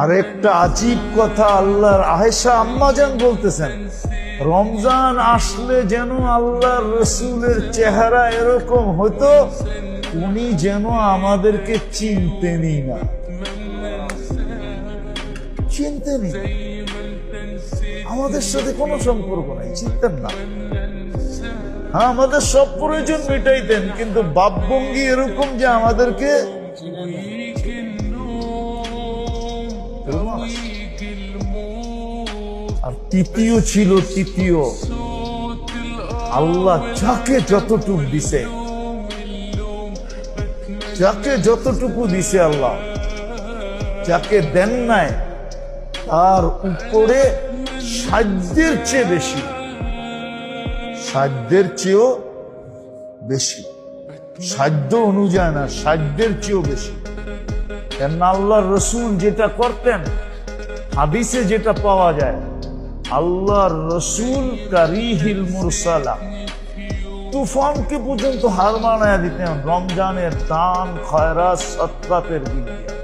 আরেকটা আজীব কথা, আল্লাহর আয়েশা আম্মাজান বলতেছেন, রমজান আসলে যেন আল্লাহর রসুলের চেহারা এরকম হতো, উনি যেন আমাদেরকে চিনতেনই না, চিনতেনই না। আমাদের সাথে কোনো সম্পর্ক নাই, চিনতেন না। হ্যাঁ, আমাদের সব প্রয়োজন মিটাইতেন, কিন্তু ভাবভঙ্গি এরকম যে আমাদেরকে আর তৃতীয় ছিল, তৃতীয় আল্লাহ যাকে যতটুকু দিছে, যাকে যতটুকু দিছে আল্লাহ, যাকে দেন নাই তার উপরে সাধ্যের চেয়ে বেশি, সাধ্যের চেয়েও বেশি, সাধ্য অনুযায়ী না, সাধ্যের চেয়েও বেশি। কেন আল্লাহর রসুল যেটা করতেন, হাদিসে যেটা পাওয়া যায়, আল্লাহর রসুল কারিহিল মুরসালা, তুফানকে পর্যন্ত হার মানায়া দিতেন রমজানের দান খয়রাত সদকাতের দিক দিয়ে।